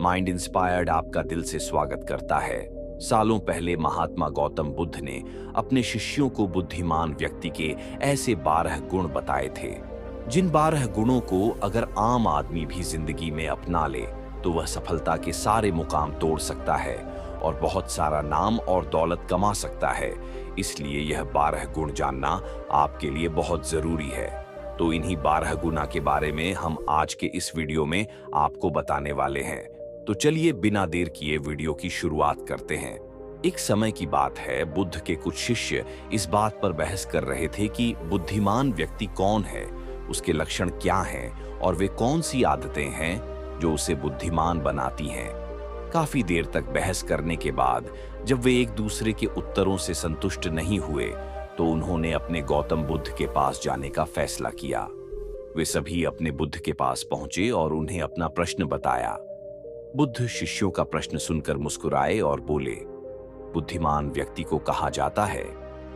Mind inspired आपका दिल से स्वागत करता है। सालों पहले महात्मा गौतम बुद्ध ने अपने शिष्यों को बुद्धिमान व्यक्ति के ऐसे 12 गुण बताए थे, जिन 12 गुणों को अगर आम आदमी भी जिंदगी में अपना ले तो वह सफलता के सारे मुकाम तोड़ सकता है और बहुत सारा नाम और दौलत कमा सकता है। इसलिए यह 12 गुण जानना आपके लिए बहुत जरूरी है। तो इन्हीं 12 गुना के बारे में हम आज के इस वीडियो में आपको बताने वाले हैं। तो चलिए बिना देर किए वीडियो की शुरुआत करते हैं। एक समय की बात है, बुद्ध के कुछ शिष्य इस बात पर बहस कर रहे थे कि बुद्धिमान व्यक्ति कौन है, उसके लक्षण क्या हैं और वे कौन सी आदतें हैं जो उसे बुद्धिमान बनाती हैं। काफी देर तक बहस करने के बाद जब वे एक दूसरे के उत्तरों से संतुष्ट नहीं हुए तो उन्होंने अपने गौतम बुद्ध के पास जाने का फैसला किया। वे सभी अपने बुद्ध के पास पहुंचे और उन्हें अपना प्रश्न बताया। बुद्ध शिष्यों का प्रश्न सुनकर मुस्कुराए और बोले, बुद्धिमान व्यक्ति को कहा जाता है,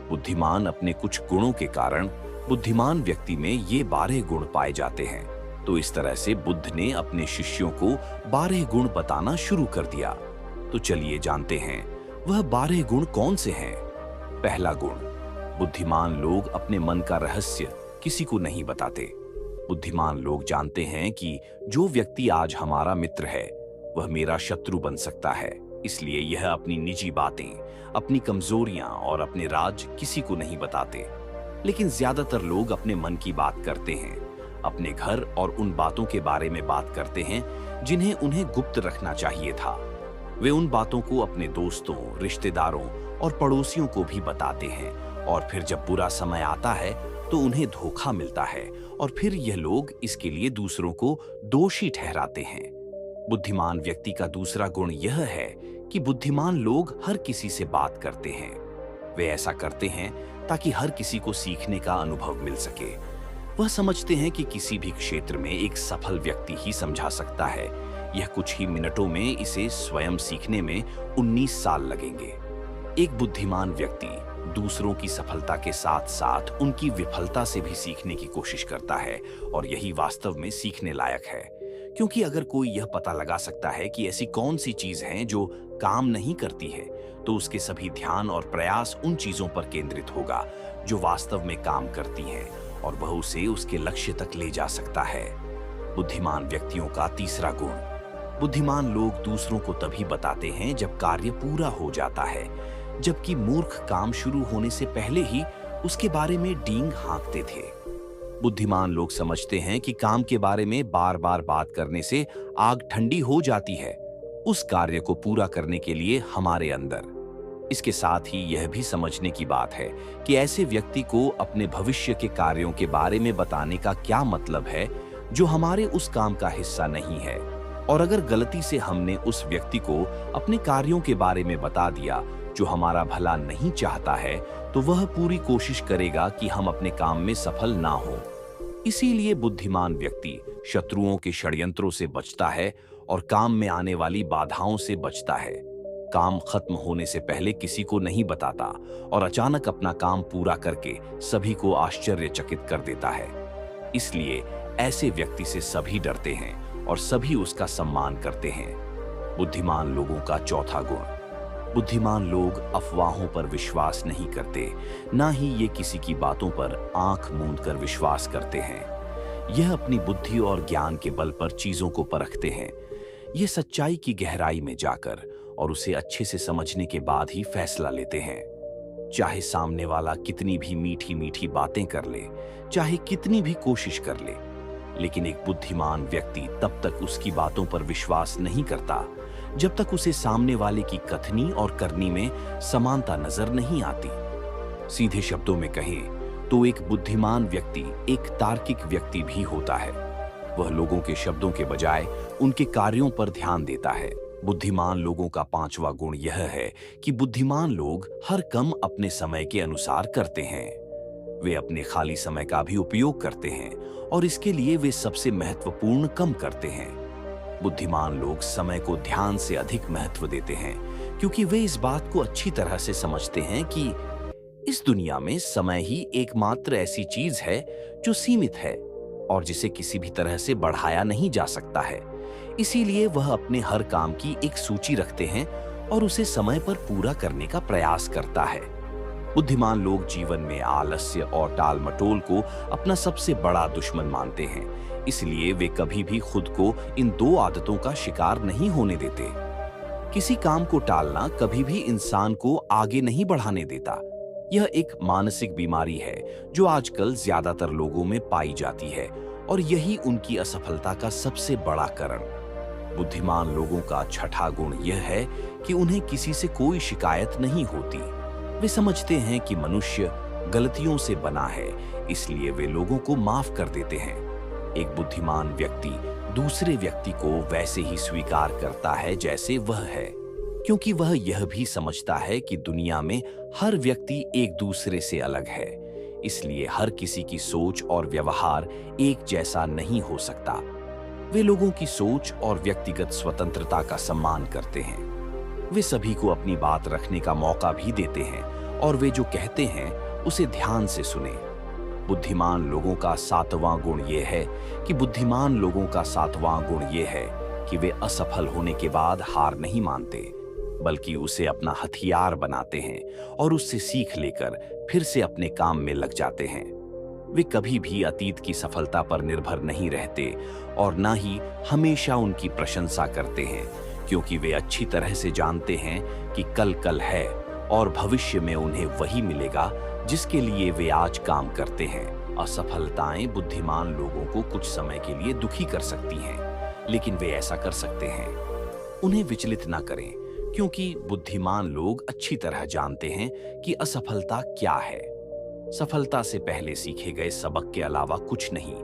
बुद्धिमान अपने कुछ गुणों के कारण बुद्धिमान व्यक्ति में ये 12 गुण पाए जाते हैं। तो इस तरह से बुद्ध ने अपने शिष्यों को 12 गुण बताना शुरू कर दिया। तो चलिए जानते हैं वह 12 गुण कौन से हैं। पहला गुण, बुद्धिमान लोग अपने मन का रहस्य किसी को नहीं बताते। बुद्धिमान लोग जानते हैं कि जो व्यक्ति आज हमारा मित्र है वह मेरा शत्रु बन सकता है, इसलिए यह अपनी निजी बातें, अपनी कमजोरियां और अपने राज किसी को नहीं बताते। लेकिन ज्यादातर लोग अपने मन की बात करते हैं, अपने घर और उन बातों के बारे में बात करते हैं जिन्हें उन्हें गुप्त रखना चाहिए था। वे उन बातों को अपने दोस्तों, रिश्तेदारों और पड़ोसियों को भी बताते हैं और फिर जब बुरा समय आता है तो उन्हें धोखा मिलता है और फिर यह लोग इसके लिए दूसरों को दोषी ठहराते हैं। बुद्धिमान व्यक्ति का दूसरा गुण यह है कि बुद्धिमान लोग हर किसी से बात करते हैं। वे ऐसा करते हैं ताकि हर किसी को सीखने का अनुभव मिल सके। वह समझते हैं कि किसी भी क्षेत्र में एक सफल व्यक्ति ही समझा सकता है। यह कुछ ही मिनटों में इसे स्वयं सीखने में 19 साल लगेंगे। एक बुद्धिमान व्यक्ति दूसरों की सफलता के साथ साथ उनकी विफलता से भी सीखने की कोशिश करता है और यही वास्तव में सीखने लायक है। क्योंकि अगर कोई यह पता लगा सकता है कि ऐसी कौन सी चीज है जो काम नहीं करती है, तो उसके सभी ध्यान और प्रयास उन चीजों पर केंद्रित होगा जो वास्तव में काम करती हैं और वह उसे उसके लक्ष्य तक ले जा सकता है। बुद्धिमान व्यक्तियों का तीसरा गुण, बुद्धिमान लोग दूसरों को तभी बताते हैं जब कार्य पूरा हो जाता है, जबकि मूर्ख काम शुरू होने से पहले ही उसके बारे में डींग हाँकते थे। बुद्धिमान लोग समझते हैं कि काम के बारे में बार बार बात करने से आग ठंडी हो जाती है, उस कार्य को पूरा करने के लिए हमारे अंदर। इसके साथ ही यह भी समझने की बात है कि ऐसे व्यक्ति को अपने भविष्य के कार्यों के बारे में बताने का क्या मतलब है जो हमारे उस काम का हिस्सा नहीं है। और अगर गलती से हमने उस व्यक्ति को अपने कार्यों के बारे में बता दिया जो हमारा भला नहीं चाहता है, तो वह पूरी कोशिश करेगा कि हम अपने काम में सफल ना हो। इसीलिए बुद्धिमान व्यक्ति शत्रुओं के षड्यंत्रों से बचता है और काम में आने वाली बाधाओं से बचता है। काम खत्म होने से पहले किसी को नहीं बताता और अचानक अपना काम पूरा करके सभी को आश्चर्यचकित कर देता है। इसलिए ऐसे व्यक्ति से सभी डरते हैं और सभी उसका सम्मान करते हैं। बुद्धिमान लोगों का चौथा गुण, बुद्धिमान लोग अफवाहों पर विश्वास नहीं करते, ना ही ये किसी की बातों पर आंख मूंद कर विश्वास करते हैं। यह अपनी बुद्धि और ज्ञान के बल पर चीजों को परखते हैं। ये सच्चाई की गहराई में जाकर और उसे अच्छे से समझने के बाद ही फैसला लेते हैं। चाहे सामने वाला कितनी भी मीठी मीठी बातें कर ले, चाहे कितनी भी कोशिश कर ले, लेकिन एक बुद्धिमान व्यक्ति तब तक उसकी बातों पर विश्वास नहीं करता जब तक उसे सामने वाले की कथनी और करनी में समानता नजर नहीं आती। सीधे शब्दों में कहें तो एक बुद्धिमान व्यक्ति एक तार्किक व्यक्ति भी होता है। वह लोगों के शब्दों के बजाय उनके कार्यों पर ध्यान देता है। बुद्धिमान लोगों का पांचवा गुण यह है कि बुद्धिमान लोग हर काम अपने समय के अनुसार करते हैं। वे अपने खाली समय का भी उपयोग करते हैं और इसके लिए वे सबसे महत्वपूर्ण काम करते हैं। बुद्धिमान लोग समय को ध्यान से अधिक महत्व देते हैं क्योंकि वे इस बात को अच्छी तरह से समझते हैं कि इस दुनिया में समय ही एकमात्र ऐसी चीज है जो सीमित है और जिसे किसी भी तरह से बढ़ाया नहीं जा सकता है। इसीलिए वह अपने हर काम की एक सूची रखते हैं और उसे समय पर पूरा करने का प्रयास करता है। बुद्धिमान लोग जीवन में आलस्य और टाल-मटोल को अपना सबसे बड़ा दुश्मन मानते हैं, इसलिए वे कभी भी खुद को इन दो आदतों का शिकार नहीं होने देते। किसी काम को टालना कभी भी इंसान को आगे नहीं बढ़ाने देता। यह एक मानसिक बीमारी है जो आजकल ज्यादातर लोगों में पाई जाती है और यही उनकी असफलता का सबसे बड़ा कारण। बुद्धिमान लोगों का छठा गुण यह है कि उन्हें किसी से कोई शिकायत नहीं होती। वे समझते हैं कि मनुष्य गलतियों से बना है, इसलिए वे लोगों को माफ कर देते हैं। एक बुद्धिमान व्यक्ति दूसरे व्यक्ति को वैसे ही स्वीकार करता है जैसे वह है, क्योंकि वह यह भी समझता है कि दुनिया में हर व्यक्ति एक दूसरे से अलग है, इसलिए हर किसी की सोच और व्यवहार एक जैसा नहीं हो सकता। वे लोगों की सोच और व्यक्तिगत स्वतंत्रता का सम्मान करते हैं। वे सभी को अपनी बात रखने का मौका भी देते हैं और वे जो कहते हैं उसे ध्यान से सुने। बुद्धिमान लोगों का सातवां गुण यह है कि वे असफल होने के बाद हार नहीं मानते, बल्कि उसे अपना हथियार बनाते हैं और उससे सीख लेकर फिर से अपने काम में लग जाते हैं। वे कभी भी अतीत की सफलता पर निर्भर नहीं रहते और न ही हमेशा उनकी प्रशंसा करते हैं, क्योंकि वे अच्छी तरह से जानते हैं कि कल है और भविष्य में उन्हें वही मिलेगा जिसके लिए वे आज काम करते हैं। असफलताएं बुद्धिमान लोगों को कुछ समय के लिए दुखी कर सकती हैं, लेकिन वे ऐसा कर सकते हैं। उन्हें विचलित ना करें, क्योंकि बुद्धिमान लोग अच्छी तरह जानते हैं कि असफलता क्या है। सफलता से पहले सीखे गए सबक के अलावा कुछ नहीं,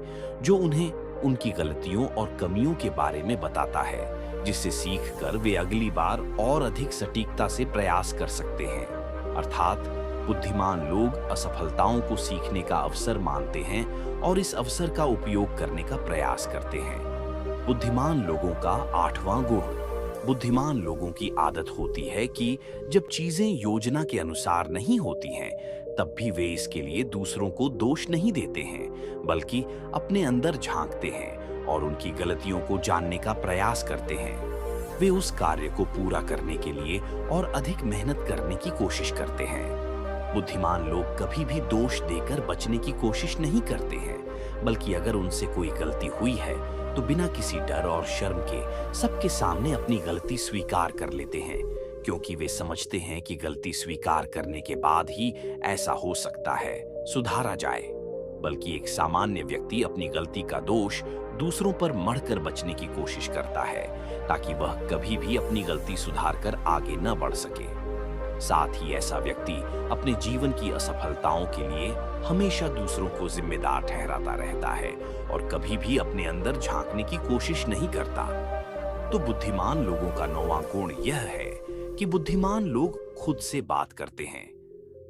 जो उन्हें उनकी गलतियों और कमियों के बारे में बताता है, जिससे सीखकर वे अगली बार और अधिक सटीकता से प्रयास कर सकते हैं। अर्थात बुद्धिमान लोग असफलताओं को सीखने का अवसर मानते हैं और इस अवसर का उपयोग करने का प्रयास करते हैं। बुद्धिमान लोगों का आठवां गुण, बुद्धिमान लोगों की आदत होती है कि जब चीजें योजना के अनुसार नहीं होती हैं, तब भी वे इसके लिए दूसरों को दोष नहीं देते हैं, बल्कि अपने अंदर झांकते हैं और उनकी गलतियों को जानने का प्रयास करते हैं। वे उस कार्य को पूरा करने के लिए और अधिक मेहनत करने की कोशिश करते हैं। बुद्धिमान लोग कभी भी दोष देकर बचने की कोशिश नहीं करते हैं, बल्कि अगर उनसे कोई गलती हुई है तो बिना किसी डर और शर्म के सबके सामने अपनी गलती स्वीकार कर लेते हैं, क्योंकि वे समझते हैं कि गलती स्वीकार करने के बाद ही ऐसा हो सकता है सुधारा जाए। बल्कि एक सामान्य व्यक्ति अपनी गलती का दोष दूसरों पर मढ़कर बचने की कोशिश करता है, ताकि वह कभी भी अपनी गलती सुधार कर आगे न बढ़ सके। साथ ही ऐसा व्यक्ति अपने जीवन की असफलताओं के लिए हमेशा दूसरों को जिम्मेदार ठहराता रहता है और कभी भी अपने अंदर झांकने की कोशिश नहीं करता। तो बुद्धिमान लोगों का नौवां गुण यह है कि बुद्धिमान लोग खुद से बात करते हैं।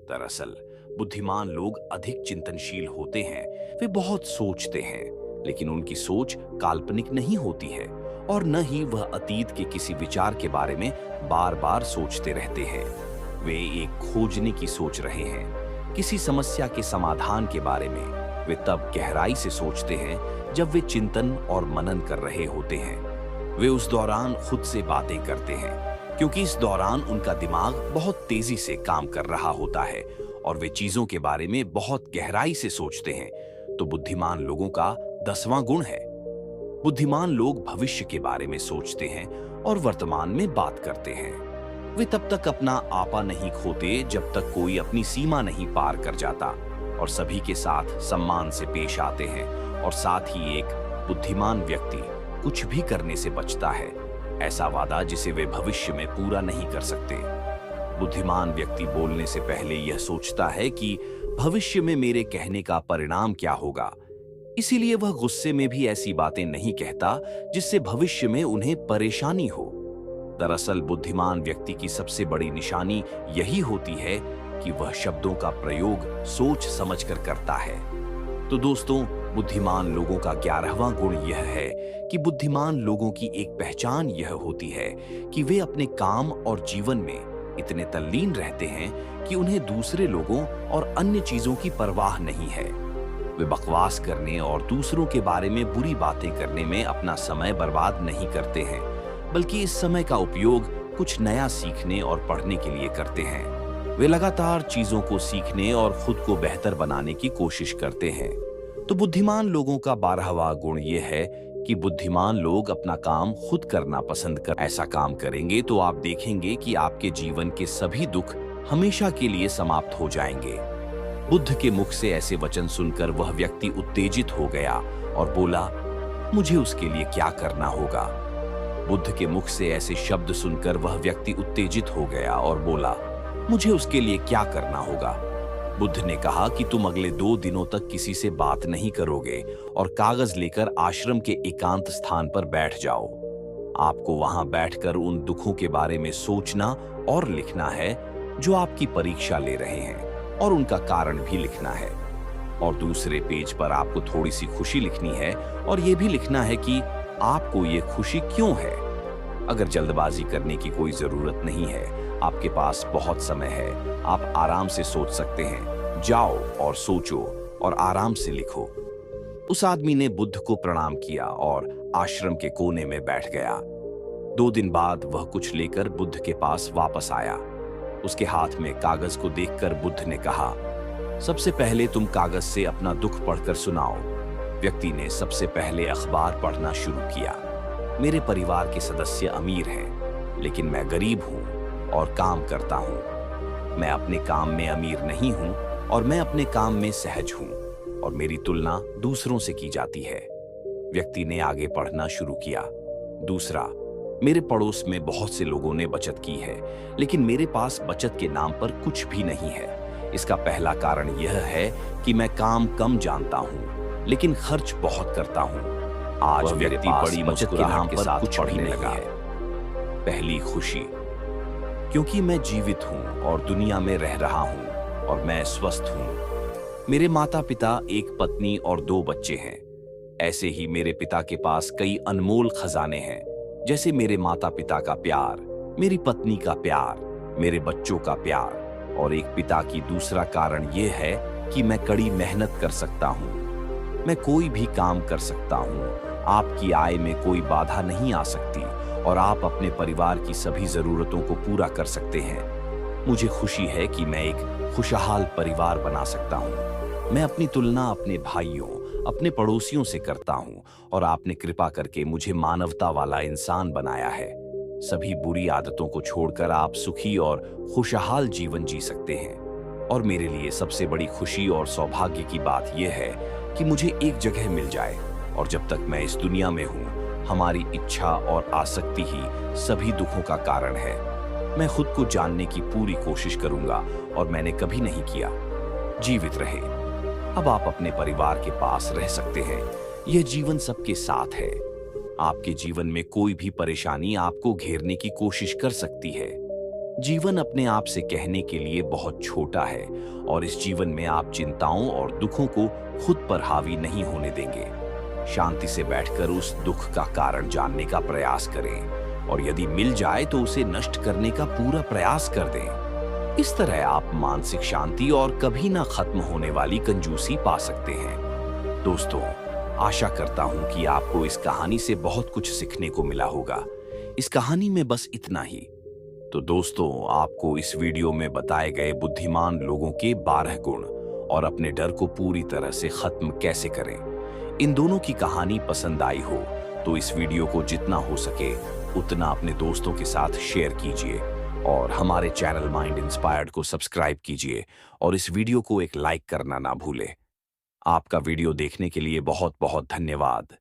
दरअसल बुद्धिमान लोग अधिक चिंतनशील होते हैं। वे बहुत सोचते हैं, लेकिन उनकी सोच काल्पनिक नहीं होती है और न ही वह अतीत के किसी विचार के बारे में बार-बार सोचते रहते हैं। वे एक खोजने की सोच रहे हैं। किसी समस्या के समाधान के बारे में वे तब गहराई से सोचते हैं जब वे चिंतन और मनन कर रहे होते हैं। वे उस दौरान खुद से बातें करते हैं, क्योंकि इस दौरान उनका दिमाग बहुत तेजी से काम कर रहा होता है और वे चीजों के बारे में बहुत गहराई से सोचते हैं। तो बुद्धिमान लोगों का 10वां गुण है, बुद्धिमान लोग भविष्य के बारे में सोचते हैं और वर्तमान में बात करते हैं। वे तब तक अपना आपा नहीं खोते जब तक कोई अपनी सीमा नहीं पार कर जाता और सभी के साथ सम्मान से पेश आते हैं। और साथ ही एक बुद्धिमान व्यक्ति कुछ भी करने से बचता है, ऐसा वादा जिसे वे भविष्य में पूरा नहीं कर सकते। बुद्धिमान व्यक्ति बोलने से पहले यह सोचता है कि भविष्य में मेरे कहने का परिणाम क्या होगा, इसीलिए वह गुस्से में भी ऐसी बातें नहीं कहता जिससे भविष्य में उन्हें परेशानी हो। दरअसल बुद्धिमान व्यक्ति की सबसे बड़ी निशानी यही होती है कि वह शब्दों का प्रयोग सोच समझकर करता है। तो दोस्तों, बुद्धिमान लोगों का 11वां गुण यह है कि बुद्धिमान लोगों की एक पहचान यह होती है कि वे अपने काम और जीवन में इतने तल्लीन रहते हैं कि उन्हें दूसरे लोगों और अन्य चीजों की परवाह नहीं है। वे बकवास करने और दूसरों के बारे में बुरी बातें करने में अपना समय बर्बाद नहीं करते हैं, बल्कि इस समय का उपयोग कुछ नया सीखने और पढ़ने के लिए करते हैं। वे लगातार चीजों को सीखने और खुद को बेहतर बनाने की कोशिश करते हैं। तो बुद्धिमान लोगों का 12वां गुण यह है कि बुद्धिमान लोग अपना काम खुद करना पसंद कर ऐसा काम करेंगे तो आप देखेंगे कि आपके जीवन के सभी दुख हमेशा के लिए समाप्त हो जाएंगे। बुद्ध के मुख से ऐसे वचन सुनकर वह व्यक्ति उत्तेजित हो गया और बोला, मुझे उसके लिए क्या करना होगा? बुद्ध के मुख से ऐसे शब्द सुनकर वह व्यक्ति उत्तेजित हो गया और बोला, मुझे उसके लिए क्या करना होगा? बुद्ध ने कहा कि तुम अगले 2 दिनों तक किसी से बात नहीं करोगे और कागज लेकर आश्रम के एकांत स्थान पर बैठ जाओ। आपको वहां बैठकर उन दुखों के बारे में सोचना और लिखना है जो आपकी परीक्षा ले रहे हैं, और उनका कारण भी लिखना है। और दूसरे पेज पर आपको थोड़ी सी खुशी लिखनी है और यह भी लिखना है कि आपको ये खुशी क्यों है। अगर जल्दबाजी करने की कोई जरूरत नहीं है, आपके पास बहुत समय है, आप आराम से सोच सकते हैं। जाओ और सोचो और आराम से लिखो। उस आदमी ने बुद्ध को प्रणाम किया और आश्रम के कोने में बैठ गया। 2 दिन बाद वह कुछ लेकर बुद्ध के पास वापस आया। उसके हाथ में कागज को देखकर बुद्ध ने कहा, सबसे पहले तुम कागज से अपना दुख पढ़कर सुनाओ। व्यक्ति ने सबसे पहले अखबार पढ़ना शुरू किया। मेरे परिवार के सदस्य अमीर हैं, लेकिन मैं गरीब हूं और काम करता हूं। मैं अपने काम में अमीर नहीं हूं और मैं अपने काम में सहज हूं, और मेरी तुलना दूसरों से की जाती है। व्यक्ति ने आगे पढ़ना शुरू किया। दूसरा, मेरे पड़ोस में बहुत से लोगों ने बचत की है, लेकिन मेरे पास बचत के नाम पर कुछ भी नहीं है। इसका पहला कारण यह है कि मैं काम कम जानता हूं, लेकिन खर्च बहुत करता हूं। आज व्यक्ति बड़ी बचत के नाम के साथ कुछ पढ़ने लगा है। पहली खुशी, क्योंकि मैं जीवित हूं और दुनिया में रह रहा हूं और मैं स्वस्थ हूं। मेरे माता पिता, एक पत्नी और 2 बच्चे हैं। ऐसे ही मेरे पिता के पास कई अनमोल खजाने हैं, जैसे मेरे माता पिता का प्यार, मेरी पत्नी का प्यार, मेरे बच्चों का प्यार। और एक पिता की दूसरा कारण यह है कि मैं कड़ी मेहनत कर सकता हूं। मैं कोई भी काम कर सकता हूं। आपकी आय में कोई बाधा नहीं आ सकती और आप अपने परिवार की सभी जरूरतों को पूरा कर सकते हैं। मुझे खुशी है कि मैं एक खुशहाल परिवार बना सकता हूं। मैं अपनी तुलना अपने भाइयों, अपने पड़ोसियों से करता हूं, और आपने कृपा करके मुझे मानवता वाला इंसान बनाया है। सभी बुरी आदतों को छोड़कर आप सुखी और खुशहाल जीवन जी सकते हैं। और मेरे लिए सबसे बड़ी खुशी और सौभाग्य की बात यह है कि मुझे एक जगह मिल जाए, और जब तक मैं इस दुनिया में हूं, हमारी इच्छा और आसक्ति ही सभी दुखों का कारण है। मैं खुद को जानने की पूरी कोशिश करूंगा, और मैंने कभी नहीं किया। जीवित रहे। अब आप अपने परिवार के पास रह सकते हैं। यह जीवन सबके साथ है। आपके जीवन में कोई भी परेशानी आपको घेरने की कोशिश कर सकती है। जीवन अपने आप से कहने के लिए बहुत छोटा है, और इस जीवन में आप चिंताओं और दुखों को खुद पर हावी नहीं होने देंगे। शांति से बैठकर उस दुख का कारण जानने का प्रयास करें, और यदि मिल जाए तो उसे नष्ट करने का पूरा प्रयास कर दें। इस तरह आप मानसिक शांति और कभी ना खत्म होने वाली कंजूसी पा सकते हैं। दोस्तों, आशा करता हूं कि आपको इस कहानी से बहुत कुछ सीखने को मिला होगा। इस कहानी में बस इतना ही। तो दोस्तों, आपको इस वीडियो में बताए गए बुद्धिमान लोगों के 12 गुण और अपने डर को पूरी तरह से खत्म कैसे करें, इन दोनों की कहानी पसंद आई हो तो इस वीडियो को जितना हो सके उतना अपने दोस्तों के साथ शेयर कीजिए, और हमारे चैनल माइंड इंस्पायर्ड को सब्सक्राइब कीजिए, और इस वीडियो को एक लाइक करना ना भूलें। आपका वीडियो देखने के लिए बहुत बहुत धन्यवाद।